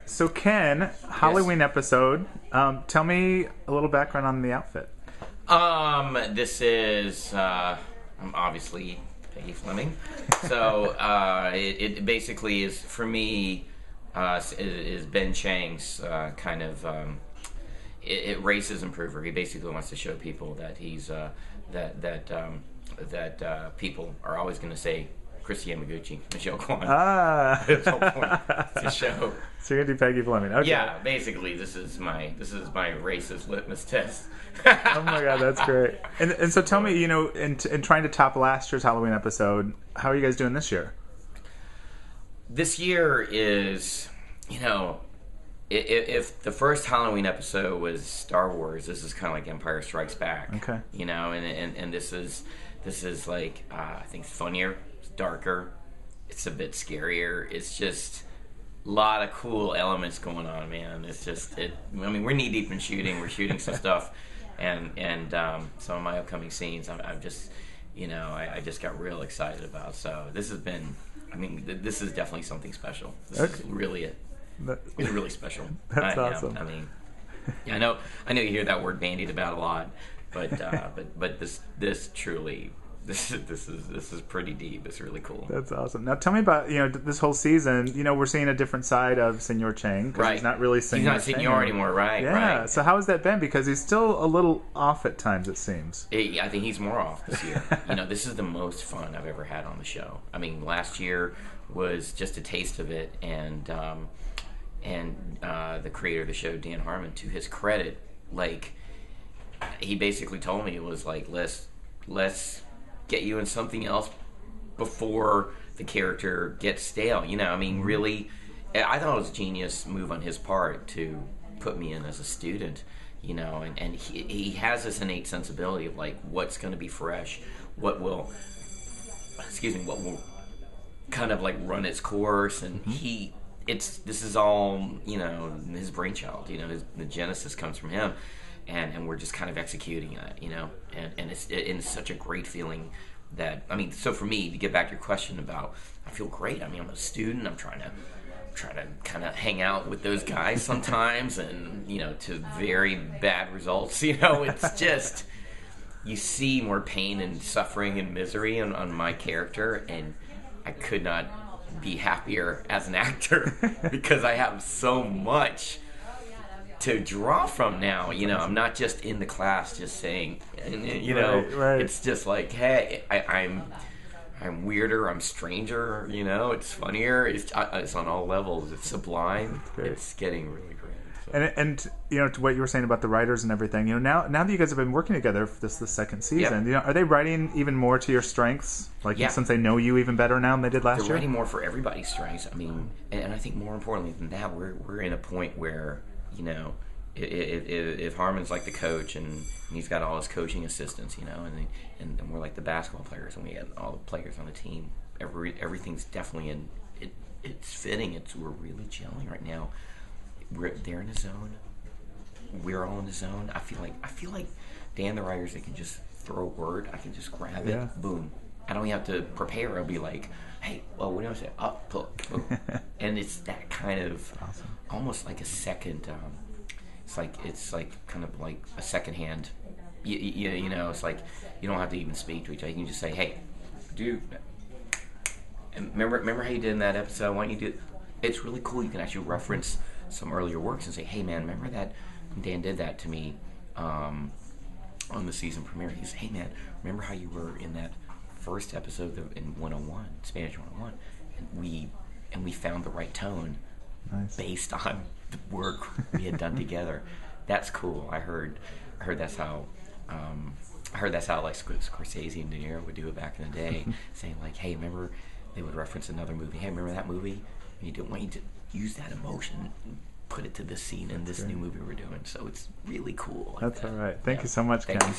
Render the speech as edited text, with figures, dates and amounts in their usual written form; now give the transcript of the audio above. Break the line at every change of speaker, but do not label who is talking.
So Ken, Halloween episode. Tell me a little background on the outfit.
This is I'm obviously Peggy Fleming. So it basically is for me is Ben Chang's kind of it racism prover. He basically wants to show people that he's that people are always going to say Christy Yamaguchi, Michelle Kwan. That's the whole point. To show.
So you're gonna do Peggy Fleming. Okay.
Yeah, basically, this is my racist litmus test.
Oh my god, that's great. And so tell me, in trying to top last year's Halloween episode, how are you guys doing this year?
This year is, if the first Halloween episode was Star Wars, this is kind of like Empire Strikes Back.
Okay.
And this is like I think it's funnier, it's darker, it's a bit scarier. It's just a lot of cool elements going on, man. It's just we're knee deep in shooting. We're shooting some stuff, and some of my upcoming scenes. I'm just, I just got real excited about. So this has been, this is definitely something special. This is really it. It's really special.
That's awesome.
I know you hear that word bandied about a lot, but this truly. This is pretty deep. It's really cool.
That's awesome. Now tell me about this whole season. We're seeing a different side of Senor Chang.
Right.
He's not really Senor.
He's not Senor anymore. Right.
Yeah.
Right.
So how has that been? Because he's still a little off at times. It seems.
I think he's more off this year. This is the most fun I've ever had on the show. Last year was just a taste of it, and the creator of the show, Dan Harmon, to his credit, he basically told me it was like let's get you in something else before the character gets stale. Really, I thought it was a genius move on his part to put me in as a student, and he has this innate sensibility of what's going to be fresh, what will kind of run its course, and this is all, his brainchild, the genesis comes from him. And we're just kind of executing it, and it's such a great feeling that, so for me, to get back to your question about, I feel great. I'm a student. I'm trying to kind of hang out with those guys sometimes, and to very bad results. It's just, you see more pain and suffering and misery on my character, and I could not be happier as an actor because I have so much to draw from now. I'm not just in the class just saying,
right.
It's just like, hey, I'm weirder, I'm stranger, it's funnier, it's on all levels, it's sublime, it's getting really great. So.
And to what you were saying about the writers and everything, now that you guys have been working together for the second season,
yep.
Are they writing even more to your strengths? Since they know you even better now than they did last year?
They're writing more for everybody's strengths. And I think more importantly than that, we're in a point where, if Harmon's like the coach and he's got all his coaching assistants, and we're like the basketball players, and we got all the players on the team. Everything's definitely it's fitting. We're really gelling right now. They're in the zone. We're all in the zone. I feel like Dan, the writers, they can just throw a word. I can just grab it. Boom. I don't even have to prepare. I'll be like, hey, well, what do I say? Up, pull. And it's that kind of
awesome.
Almost like a second. It's like kind of like a second hand. It's like you don't have to even speak to each other. You can just say, hey, dude. And remember how you did in that episode? Why don't you do it? It's really cool. You can actually reference some earlier works and say, hey, man, remember that Dan did that to me on the season premiere? He said, hey, man, remember how you were in that first episode in 101, Spanish 101, and we found the right tone.
Nice.
Based on the work we had done together. That's cool. I heard that's how like Scorsese and De Niro would do it back in the day, saying like, hey, remember, they would reference another movie. Hey, remember that movie? And you want you to use that emotion and put it to this scene in this new movie we're doing. So it's really cool.
That's all right. Thank you so much, Ken.